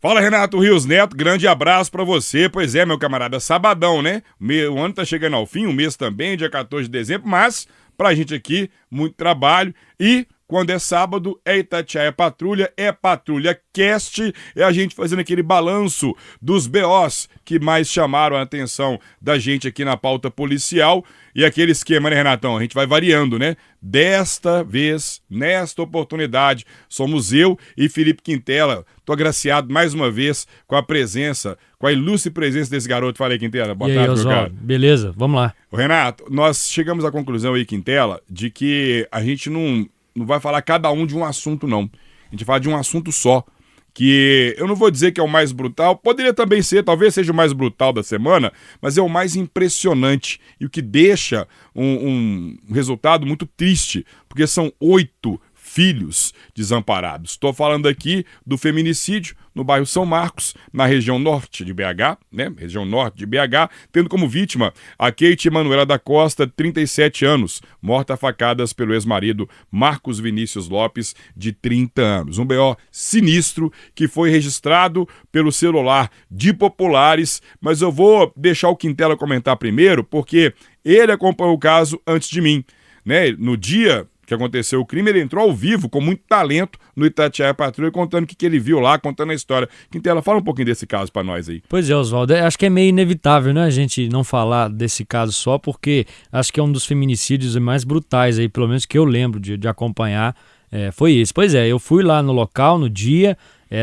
Fala, Renato Rios Neto, grande abraço pra você. Pois é, meu camarada, sabadão, né? O ano tá chegando ao fim, o mês também, dia 14 de dezembro, mas pra gente aqui, muito trabalho e... Quando é sábado, é Itatiaia Patrulha, é Patrulha Cast, é a gente fazendo aquele balanço dos BOs que mais chamaram a atenção da gente aqui na pauta policial. E aquele esquema, né, Renatão? A gente vai variando, né? Desta vez, nesta oportunidade, somos eu e Felipe Quintela. Tô agraciado mais uma vez com a presença, com a ilustre presença desse garoto. Fala aí, Quintela. Boa tarde, meu cara. Beleza, vamos lá. Renato, nós chegamos à conclusão aí, Quintela, de que a gente não vai falar cada um de um assunto, não. A gente fala de um assunto só, que eu não vou dizer que é o mais brutal, poderia também ser, talvez seja o mais brutal da semana, mas é o mais impressionante e o que deixa um resultado muito triste, porque são 8 filhos desamparados. Estou falando aqui do feminicídio no bairro São Marcos, na região norte de BH, né? Região norte de BH, tendo como vítima a Keiti Manuela da Costa, 37 anos, morta a facadas pelo ex-marido Marcos Vinícius Lopes, de 30 anos. Um BO sinistro que foi registrado pelo celular de populares, mas eu vou deixar o Quintela comentar primeiro, porque ele acompanhou o caso antes de mim, né? No dia que aconteceu o crime, ele entrou ao vivo com muito talento no Itatiaia Patrulha, contando o que ele viu lá, contando a história. Quintela, fala um pouquinho desse caso pra nós aí. Pois é, Oswaldo, acho que é meio inevitável, né, a gente não falar desse caso só, porque acho que é um dos feminicídios mais brutais aí, pelo menos que eu lembro de acompanhar, foi esse. Pois é, eu fui lá no local, no dia,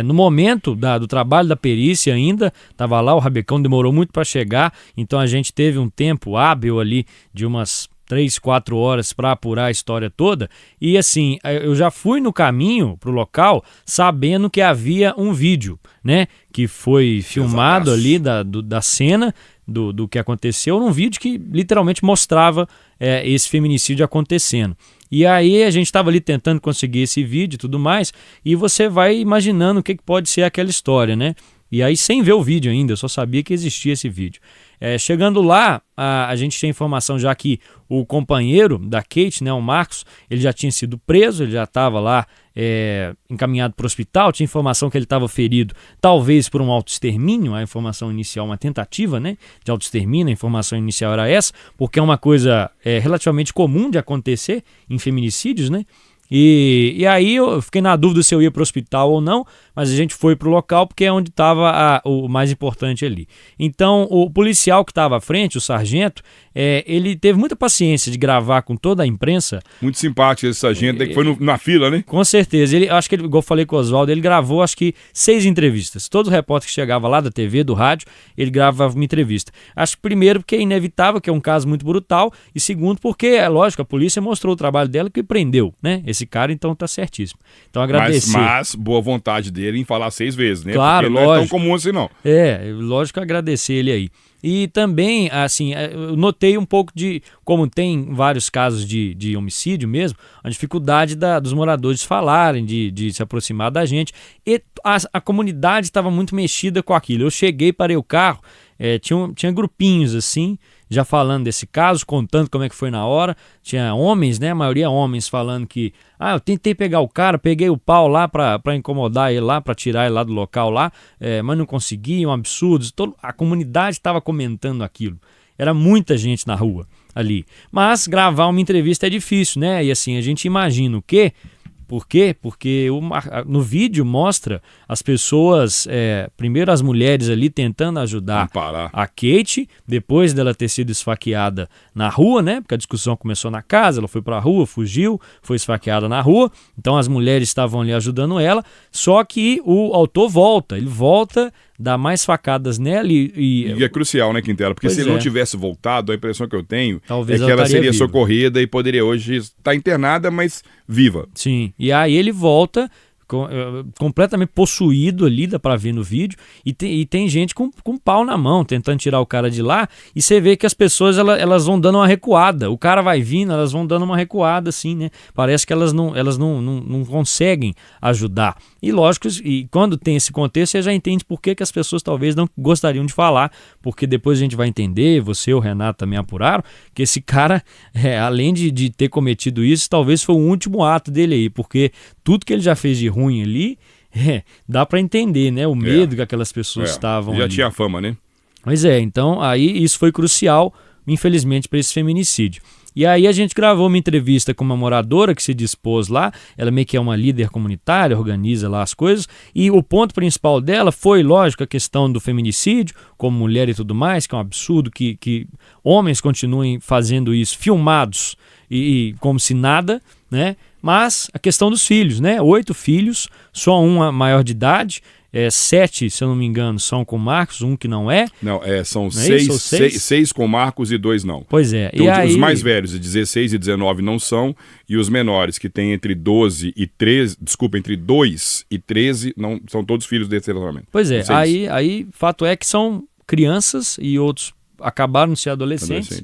no momento do trabalho da perícia ainda, estava lá, o rabecão demorou muito para chegar, então a gente teve um tempo hábil ali de umas 3, 4 horas para apurar a história toda, e assim, eu já fui no caminho pro local sabendo que havia um vídeo, né, que foi filmado ali da cena do que aconteceu, num vídeo que literalmente mostrava esse feminicídio acontecendo. E aí a gente estava ali tentando conseguir esse vídeo e tudo mais, e você vai imaginando o que pode ser aquela história, né? E aí, sem ver o vídeo ainda, eu só sabia que existia esse vídeo. Chegando lá, a gente tinha informação já que o companheiro da Keiti, né, o Marcos, ele já tinha sido preso, ele já estava lá encaminhado para o hospital, tinha informação que ele estava ferido, talvez por um autoextermínio, a informação inicial, uma tentativa, né, de autoextermínio, a informação inicial era essa, porque é uma coisa relativamente comum de acontecer em feminicídios, né? E aí eu fiquei na dúvida se eu ia para o hospital ou não, mas a gente foi para o local porque é onde estava o mais importante ali. Então o policial que estava à frente, o sargento, ele teve muita paciência de gravar com toda a imprensa. Muito simpático esse sargento, que foi na fila, né? Com certeza, acho que ele, igual eu falei com o Oswaldo, ele gravou acho que 6 entrevistas. Todo repórter que chegava lá da TV, do rádio, ele gravava uma entrevista. Acho que primeiro porque é inevitável, que é um caso muito brutal, e segundo porque, é lógico, a polícia mostrou o trabalho dela que prendeu, né? Esse cara, então, tá certíssimo. Então, agradecer. Mas boa vontade dele em falar 6 vezes, né? Claro, porque lógico. Não é tão comum assim, não. Lógico, agradecer ele aí. E também, assim, eu notei um pouco de, como tem vários casos de homicídio mesmo, a dificuldade dos moradores falarem, de se aproximar da gente. E a comunidade estava muito mexida com aquilo. Eu cheguei, parei o carro, tinha grupinhos assim, já falando desse caso, contando como é que foi na hora. Tinha homens, né? A maioria homens falando que eu tentei pegar o cara, peguei o pau lá pra incomodar ele lá, pra tirar ele lá do local lá, mas não consegui, um absurdo. A comunidade estava comentando aquilo. Era muita gente na rua ali. Mas gravar uma entrevista é difícil, né? E assim, a gente imagina o quê? Por quê? Porque no vídeo mostra as pessoas, primeiro as mulheres ali tentando ajudar a Keiti, depois dela ter sido esfaqueada na rua, né? Porque a discussão começou na casa, ela foi pra rua, fugiu, foi esfaqueada na rua, então as mulheres estavam ali ajudando ela, só que o autor ele volta, dá mais facadas nela e é crucial, né, Quintela? Porque se ele não tivesse voltado, a impressão que eu tenho talvez é que ela seria viva. Socorrida e poderia hoje estar internada, mas viva. Sim, e aí ele volta completamente possuído ali, dá pra ver no vídeo, e tem gente com pau na mão, tentando tirar o cara de lá, e você vê que as pessoas elas vão dando uma recuada, o cara vai vindo, elas vão dando uma recuada assim, né? Parece que elas não conseguem ajudar. E lógico, e quando tem esse contexto, você já entende por que as pessoas talvez não gostariam de falar, porque depois a gente vai entender, você e o Renato também apuraram, que esse cara, além de ter cometido isso, talvez foi o último ato dele aí, porque tudo que ele já fez de ruim ali, dá para entender, né? O medo que aquelas pessoas estavam já ali. tinha fama, né? Pois é, então aí isso foi crucial, infelizmente, para esse feminicídio. E aí a gente gravou uma entrevista com uma moradora que se dispôs lá, ela meio que é uma líder comunitária, organiza lá as coisas, e o ponto principal dela foi, lógico, a questão do feminicídio, como mulher e tudo mais, que é um absurdo que homens continuem fazendo isso, filmados e como se nada, né? Mas a questão dos filhos, né? 8 filhos, só um maior de idade, 7, se eu não me engano, são com Marcos, um que não é. Não, são Não é 6, isso? 6? 6 com Marcos e 2 não. Pois é. Então, E os aí... mais velhos, de 16 e 19, não são, e os menores, que têm entre 12 e 13, desculpa, entre 2 e 13, não, são todos filhos desse relacionamento. Pois é, aí fato é que são crianças e outros acabaram de ser adolescentes.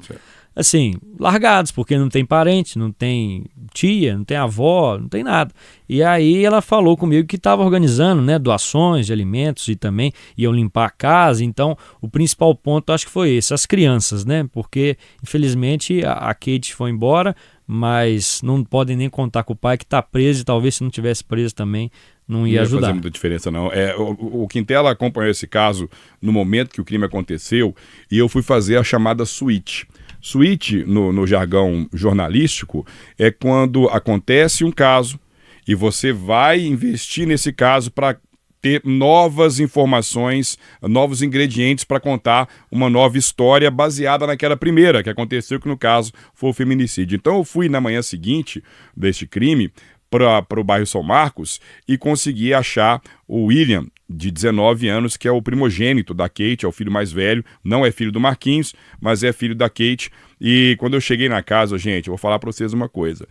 Assim, largados, porque não tem parente, não tem tia, não tem avó, não tem nada. E aí ela falou comigo que estava organizando, né, doações de alimentos e também iam limpar a casa. Então, o principal ponto acho que foi esse, as crianças, né? Porque, infelizmente, a Kate foi embora, mas não podem nem contar com o pai que está preso e talvez se não tivesse preso também não ia ajudar. Não ia fazer muita diferença, não. O Quintela acompanhou esse caso no momento que o crime aconteceu e eu fui fazer a chamada suíte. Suíte, no jargão jornalístico, é quando acontece um caso e você vai investir nesse caso para ter novas informações, novos ingredientes para contar uma nova história baseada naquela primeira que aconteceu, que no caso foi o feminicídio. Então eu fui na manhã seguinte deste crime para o bairro São Marcos e consegui achar o William, de 19 anos, que é o primogênito da Kate, é o filho mais velho, não é filho do Marquinhos, mas é filho da Kate. E quando eu cheguei na casa, gente, eu vou falar para vocês uma coisa,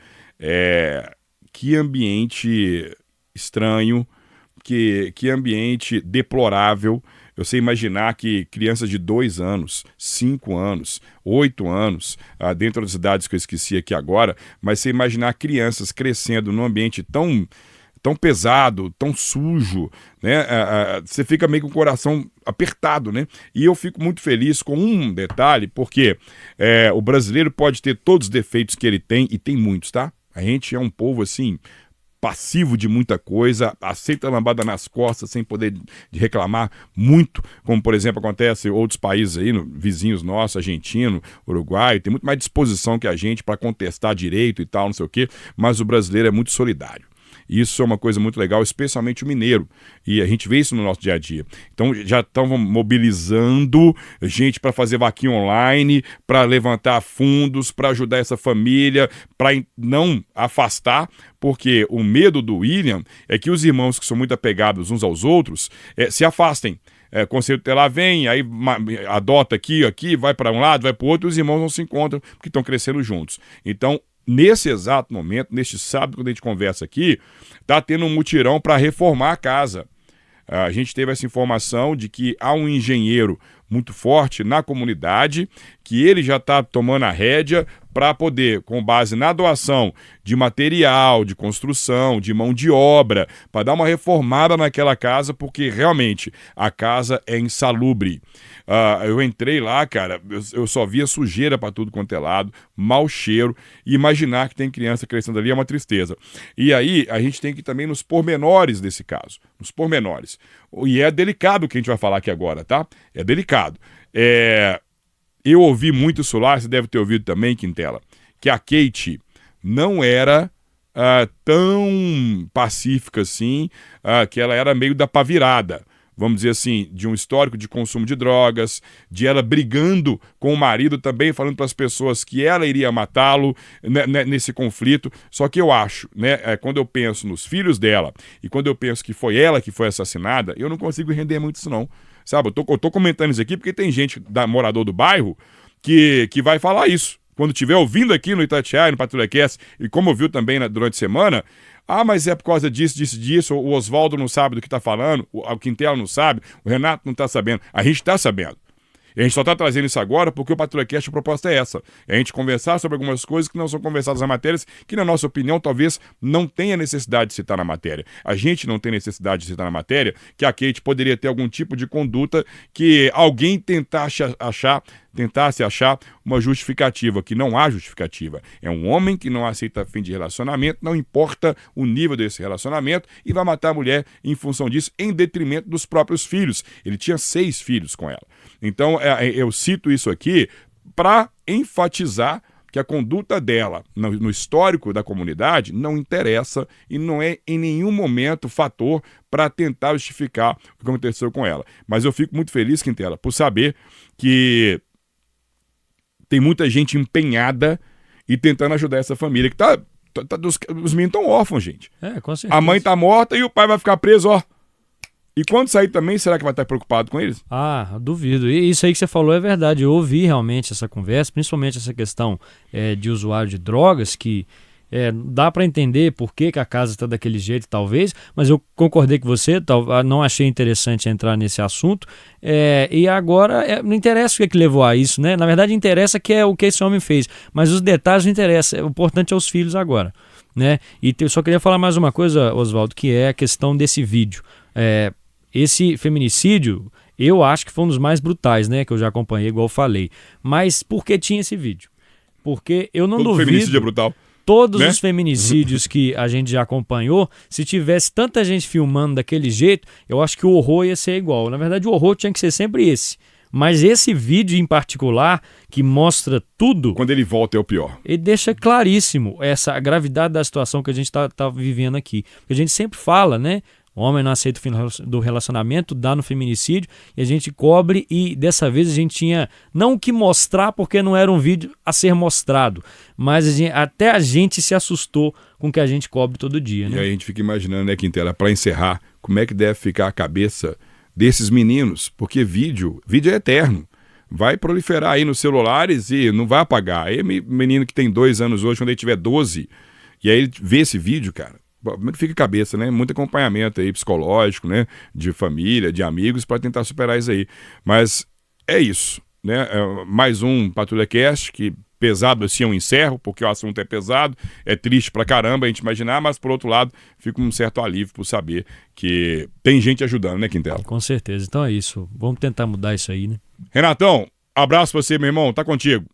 que ambiente estranho, que ambiente deplorável. Eu sei imaginar que crianças de 2 anos, 5 anos, 8 anos, dentro das idades que eu esqueci aqui agora, mas você imaginar crianças crescendo num ambiente tão pesado, tão sujo, né? Você fica meio com o coração apertado, né? E eu fico muito feliz com um detalhe, porque o brasileiro pode ter todos os defeitos que ele tem, e tem muitos, tá? A gente é um povo, assim, passivo de muita coisa, aceita lambada nas costas sem poder reclamar muito, como por exemplo acontece em outros países aí, vizinhos nossos, argentino, uruguaio, tem muito mais disposição que a gente para contestar direito e tal, não sei o quê, mas o brasileiro é muito solidário. Isso é uma coisa muito legal, especialmente o mineiro. E a gente vê isso no nosso dia a dia. Então já estão mobilizando gente para fazer vaquinha online, para levantar fundos, para ajudar essa família, para não afastar, porque o medo do William é que os irmãos que são muito apegados uns aos outros se afastem. Conselho tutelar vem, aí adota aqui, vai para um lado, vai para o outro, e os irmãos não se encontram porque estão crescendo juntos. Então, nesse exato momento, neste sábado, quando a gente conversa aqui, está tendo um mutirão para reformar a casa. A gente teve essa informação de que há um engenheiro muito forte na comunidade, que ele já está tomando a rédea para poder, com base na doação de material, de construção, de mão de obra, para dar uma reformada naquela casa, porque realmente a casa é insalubre. Eu entrei lá, cara, eu só via sujeira para tudo quanto é lado, mau cheiro, e imaginar que tem criança crescendo ali é uma tristeza. E aí a gente tem que ir também nos pormenores desse caso, nos pormenores. E é delicado o que a gente vai falar aqui agora, tá? É delicado. Eu ouvi muito isso lá, você deve ter ouvido também, Quintela, que a Kate não era tão pacífica assim, que ela era meio da pá virada. Vamos dizer assim, de um histórico de consumo de drogas, de ela brigando com o marido também, falando para as pessoas que ela iria matá-lo nesse conflito. Só que eu acho, né, quando eu penso nos filhos dela e quando eu penso que foi ela que foi assassinada, eu não consigo render muito isso não. Sabe, eu tô comentando isso aqui porque tem gente, morador do bairro, que vai falar isso. Quando estiver ouvindo aqui no Itatiaia, no PatrulhaCast, e como ouviu também durante a semana, mas é por causa disso, o Oswaldo não sabe do que está falando, o Quintela não sabe, o Renato não está sabendo. A gente está sabendo. E a gente só está trazendo isso agora porque o PatrulhaCast, a proposta é essa. É a gente conversar sobre algumas coisas que não são conversadas na matéria, que na nossa opinião talvez não tenha necessidade de citar na matéria. A gente não tem necessidade de citar na matéria que a Kate poderia ter algum tipo de conduta que alguém tentar achar tentasse achar uma justificativa, que não há justificativa. É um homem que não aceita fim de relacionamento, não importa o nível desse relacionamento, e vai matar a mulher em função disso, em detrimento dos próprios filhos. Ele tinha 6 filhos com ela. Então, eu cito isso aqui para enfatizar que a conduta dela no histórico da comunidade não interessa e não é em nenhum momento fator para tentar justificar o que aconteceu com ela. Mas eu fico muito feliz, Quintela, por saber que tem muita gente empenhada e tentando ajudar essa família, que os meninos estão órfãos, gente. Com certeza. A mãe está morta e o pai vai ficar preso, ó. E quando sair também, será que vai estar preocupado com eles? Duvido. E isso aí que você falou é verdade. Eu ouvi realmente essa conversa, principalmente essa questão de usuário de drogas, que dá para entender por que a casa está daquele jeito, talvez, mas eu concordei com você, não achei interessante entrar nesse assunto. E agora, não interessa o que levou a isso, né? Na verdade, interessa que é o que esse homem fez, mas os detalhes não interessam. O importante é os filhos agora, né? E eu só queria falar mais uma coisa, Oswaldo, que é a questão desse vídeo. Esse feminicídio, eu acho que foi um dos mais brutais, né? Que eu já acompanhei, igual eu falei. Mas por que tinha esse vídeo? Porque eu não duvido... feminicídio é brutal. Todos né? Os feminicídios que a gente já acompanhou, se tivesse tanta gente filmando daquele jeito, eu acho que o horror ia ser igual. Na verdade, o horror tinha que ser sempre esse. Mas esse vídeo em particular, que mostra tudo... Quando ele volta é o pior. Ele deixa claríssimo a gravidade da situação que a gente está vivendo aqui. Porque a gente sempre fala, né? O homem não aceita o fim do relacionamento, dá no feminicídio, e a gente cobre, e dessa vez a gente tinha não o que mostrar, porque não era um vídeo a ser mostrado, mas até a gente se assustou com o que a gente cobre todo dia. Né? E aí a gente fica imaginando, né, Quintela, para encerrar, como é que deve ficar a cabeça desses meninos, porque vídeo é eterno. Vai proliferar aí nos celulares e não vai apagar. Aí menino que tem 2 anos hoje, quando ele tiver 12, e aí ele vê esse vídeo, cara, como é que fica a cabeça, né? Muito acompanhamento aí psicológico, né? De família, de amigos, para tentar superar isso aí. Mas é isso, né? Mais um Patrulha Cast, que pesado assim eu encerro, porque o assunto é pesado, é triste pra caramba a gente imaginar, mas por outro lado, fica um certo alívio por saber que tem gente ajudando, né, Quintela? Com certeza. Então é isso. Vamos tentar mudar isso aí, né? Renatão, abraço pra você, meu irmão. Tá contigo.